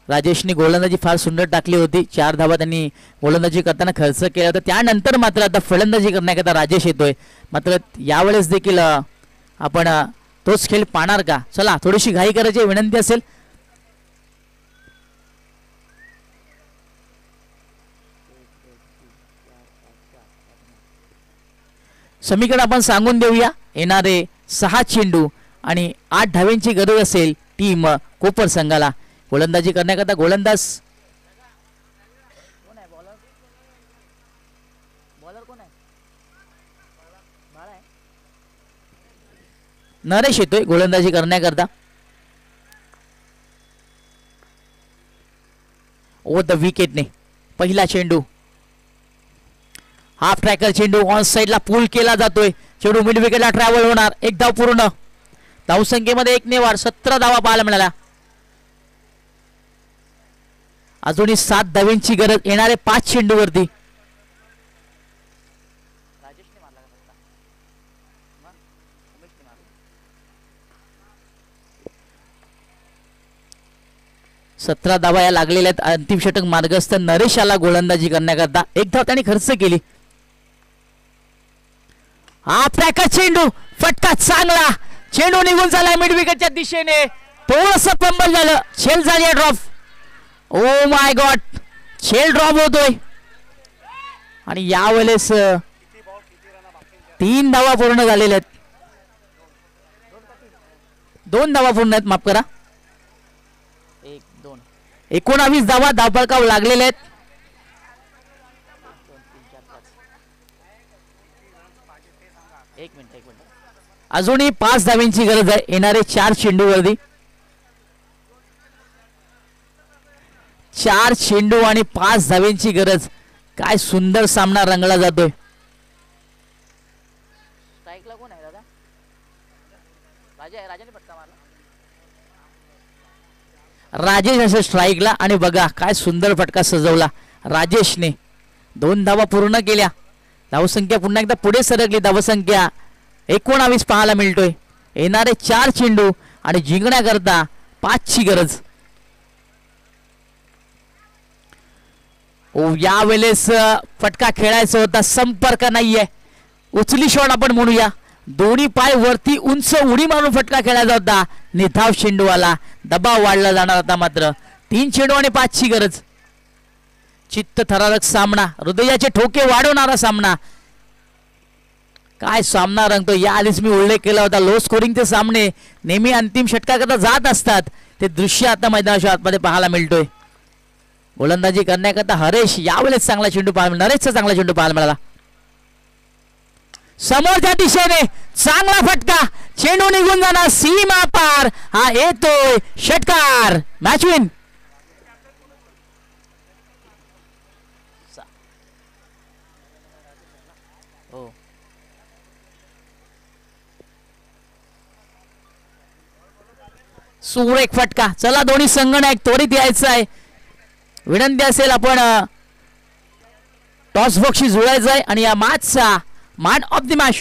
राजेशने गोलंदाजी फार सुंदर टाकली होती. 4 धावा त्यांनी गोलंदाजी करताना खर्च केला होता. त्यानंतर मात्र आता फलंदाजी करण्याकरता राजेश येतोय. मात्र यावेळेस देखील आपण तोच खेळ पाहणार का? चला थोडीशी घाई करायची विनंती असेल. समीकरण आपण सांगून देऊया. येणारे 6 चेंडू आणि 8 धाव्यांची गरज असेल टीम कोपर संघाला. गोलंदाजी करण्याकरता गोलंदाज नरेश येतोय गोलंदाजी करण्याकरता. ओव्हर द विकेटने पहिला चेंडू. हाफ ट्रॅकर चेंडू ऑन साइडला पूल केला जातोय. चेंडू मिड विकेटला ट्रॅव्हल होणार. 1 धाव पूर्ण. धावसंख्येमध्ये 1 ने वाढ. 17 धावा पाहायला मिळाल्या. अजूनही 7 धाव्यांची गरज येणारे 5 चेंडूवरती. 17 धावा या लागलेल्या आहेत. अंतिम षटक मार्गस्थ. नरेश याला गोलंदाजी करण्याकरता 1 धाव त्यांनी खर्च केली. हा ट्रॅकर चेंडू फटका चांगला. चेंडू निघून झालाय मिड विकेटच्या दिशेने. थोडंसं पंबल झालं. छेल झाली drop. Oh my God. Chhel drop होतोय. आणि यावेळेस 3 धावा पूर्ण झालेल्या आहेत. 2 धावा पूर्ण आहेत. माफ करा. 1 2 19 धावा धावपळकावर लागलेले आहेत. एक मिनिट अजूनही 5 धाव्यांची गरज आहे येणारे 4 चेंडूवरती. 4 चेंडू आणि 5 धाव्यांची गरज. काय सुंदर सामना रंगला जातोय. स्ट्राइकला कोण आहे दादा? राजा आहे. राजाने फटका मारला. राजेश असे स्ट्राइकला. आणि बघा काय सुंदर फटका सजवला राजेशने. 2 धावा पूर्ण केल्या. धावसंख्या पुन्हा एकदा पुढे सरकली. धावसंख्या 19 पाहायला मिळतोय. येणारे 4 चेंडू आणि जिंकण्याकरता 5 ची गरज. यावेळेस फटका खेळायचा होता. संपर्क नाहीये. उचली शॉट आपण म्हणूया. दोन्ही पाय वरती उंच उडी मारून फटका खेळायचा होता. निधाव चेंडूवाला. दबाव वाढला जाणार होता. मात्र 3 चेंडू आणि 5 ची गरज. चित्त थरारक सामना. हृदयाचे ठोके वाढवणारा सामना. काय सामना रंगतो. या आधीच मी उल्लेख केला होता. लो स्कोरिंगचे सामने नेहमी अंतिम षटकाकरता जात असतात. ते दृश्य आता मैदानाच्या आतमध्ये पाहायला मिळतोय. गोलंदाजी करण्याकरता हरेश. यावेळेस चांगला चेंडू पाहायला मिळाला. नरेशचा चांगला चेंडू पाहायला मिळाला. समोरच्या दिशेने चांगला फटका. चेंडू निघून जाणार सीमा पार. हा येतोय षटकार. Match win. 6 सुरेख फटका. चला दोन्ही संघनायक त्वरित यायचं आहे. विनंती असेल आपण टॉस बॉक्सशी जुळायचं आहे आणि या मॅचचा मॅन ऑफ द मॅच